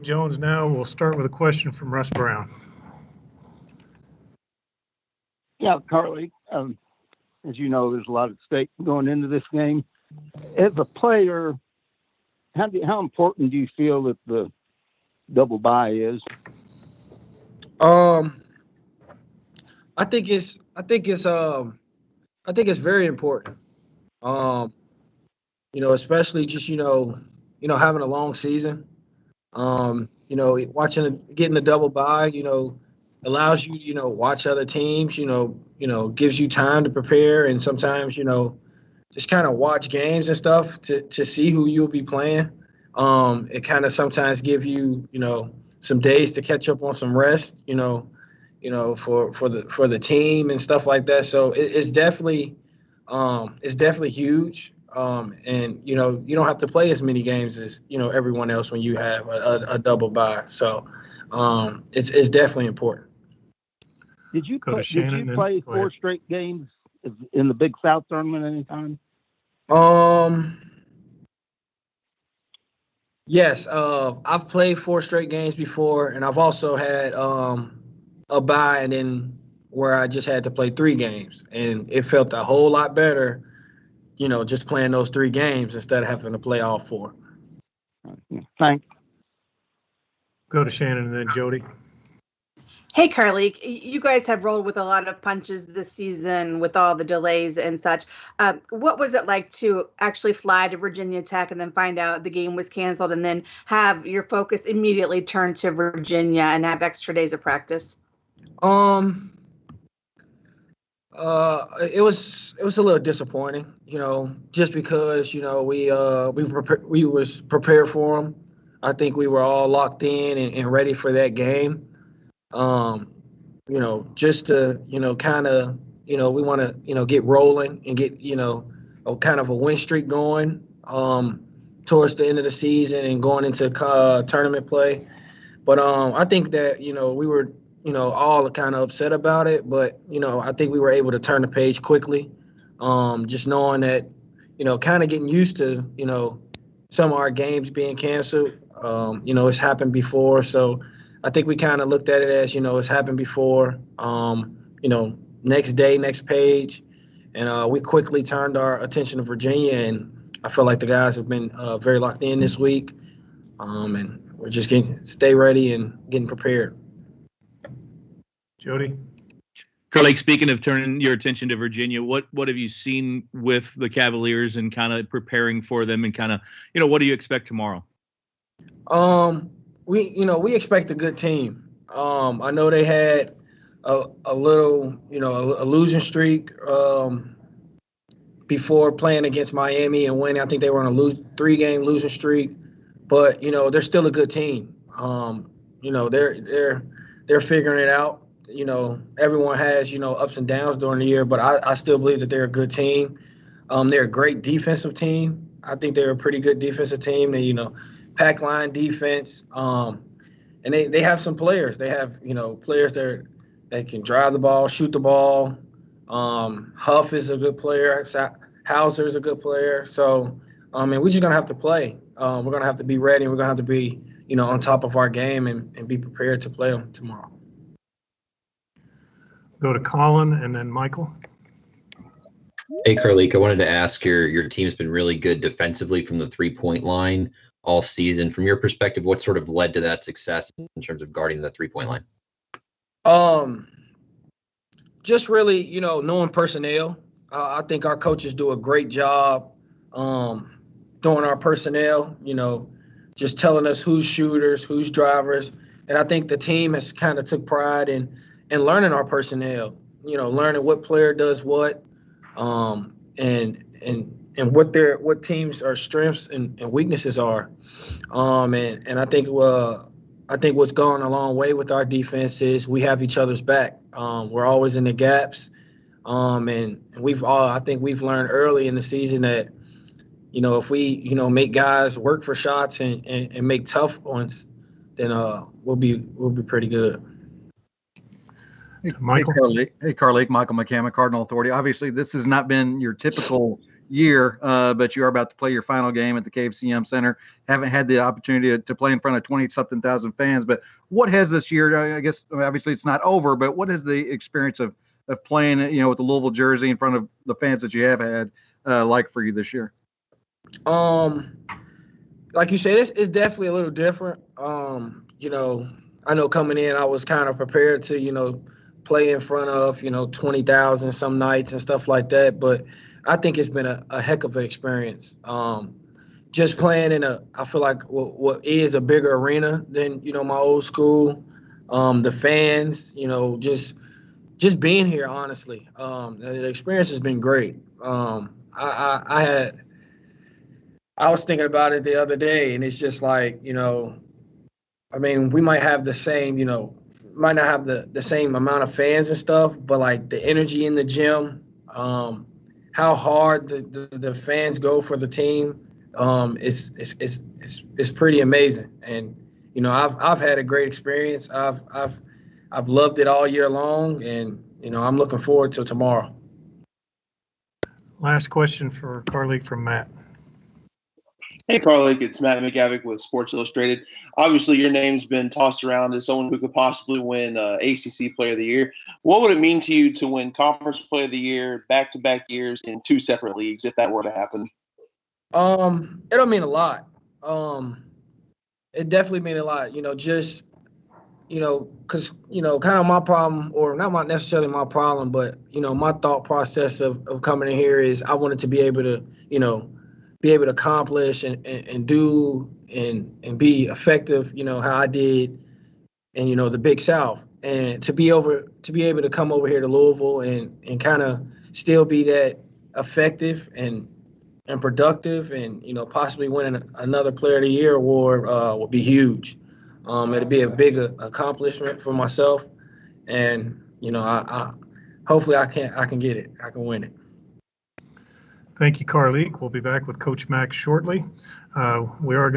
Jones now. We'll start with a question from Russ Brown. Yeah, Carly, as you know, there's a lot at stake going into this game. As a player, how important do you feel that the double bye is? I think it's very important. Especially just having a long season. Getting the double bye, allows you, watch other teams. Gives you time to prepare, and sometimes just kind of watch games and stuff to see who you'll be playing. It kind of sometimes give you, some days to catch up on some rest. For the team and stuff like that. So it's definitely huge. And you don't have to play as many games as everyone else when you have a double bye. So it's definitely important. Did you play 4 straight games in the Big South tournament anytime? Yes. I've played 4 straight games before, and I've also had a bye and then where I just had to play 3 games, and it felt a whole lot better, just playing those 3 games instead of having to play all 4. Thanks. Go to Shannon and then Jody. Hey, Carlik, you guys have rolled with a lot of punches this season with all the delays and such. What was it like to actually fly to Virginia Tech and then find out the game was canceled and then have your focus immediately turn to Virginia and have extra days of practice? It was a little disappointing, just because, we was prepared for them. I think we were all locked in and ready for that game. Just to, kind of, we want to, get rolling and get, a kind of a win streak going, towards the end of the season and going into tournament play. But, I think that, we were, all kind of upset about it, but, I think we were able to turn the page quickly. Just knowing that, kind of getting used to, some of our games being canceled. It's happened before. So I think we kind of looked at it as, it's happened before, next day, next page. And we quickly turned our attention to Virginia. And I feel like the guys have been very locked in this week. And we're just stay ready and getting prepared. Jody? Carlik, speaking of turning your attention to Virginia, what have you seen with the Cavaliers and kind of preparing for them and kind of, what do you expect tomorrow? We expect a good team. I know they had a little, a losing streak before playing against Miami and winning. I think they were on a 3-game losing streak, but they're still a good team. They're figuring it out. Everyone has ups and downs during the year, but I still believe that they're a good team. They're a great defensive team. I think they're a pretty good defensive team. They pack line defense. And they have some players. They have, players that can drive the ball, shoot the ball. Huff is a good player. Hauser is a good player. So, we're just going to have to play. We're going to have to be ready. We're going to have to be, on top of our game and be prepared to play them tomorrow. Go to Colin and then Michael. Hey, Carlik, I wanted to ask, your team's been really good defensively from the 3-point line all season. From your perspective, what sort of led to that success in terms of guarding the 3-point line? Just really, knowing personnel. I think our coaches do a great job doing our personnel, just telling us who's shooters, who's drivers. And I think the team has kind of took pride in learning our personnel, learning what player does what, and what teams' our strengths and weaknesses are. And I think what's gone a long way with our defense is we have each other's back. We're always in the gaps. And I think we've learned early in the season that, if we, make guys work for shots and make tough ones, then we'll be pretty good. Michael? Hey, Carlik, Michael McCammon, Cardinal Authority. Obviously, this has not been your typical, year, but you are about to play your final game at the KFC Center. Haven't had the opportunity to play in front of 20-something thousand fans, but what has this year, I guess, obviously it's not over, but what has the experience of playing, with the Louisville jersey in front of the fans that you have had like for you this year? Like you said, it's definitely a little different. I know coming in, I was kind of prepared to, play in front of, 20,000 some nights and stuff like that. But I think it's been a heck of an experience. Just playing in I feel like what is a bigger arena than, my old school. The fans, just being here, honestly. The experience has been great. I was thinking about it the other day, and it's just like, we might have the same, might not have the same amount of fans and stuff, but like the energy in the gym, how hard the fans go for the team, it's pretty amazing. And I've had a great experience. I've loved it all year long, and I'm looking forward to tomorrow. Last question for Carlik from Matt. Hey, Carlik, it's Matt McGavick with Sports Illustrated. Obviously, your name's been tossed around as someone who could possibly win ACC Player of the Year. What would it mean to you to win Conference Player of the Year back-to-back years in 2 separate leagues if that were to happen? It'll mean a lot. It definitely mean a lot. Because kind of my problem, or not necessarily my problem, but my thought process of coming in here is I wanted to be able to accomplish and do and be effective, how I did in, the Big South. And to be able to come over here to Louisville and kind of still be that effective and productive and, possibly winning another Player of the Year award would be huge. It'd be a big accomplishment for myself. And, I hopefully I can get it. I can win it. Thank you, Carlik. We'll be back with Coach Mack shortly. We are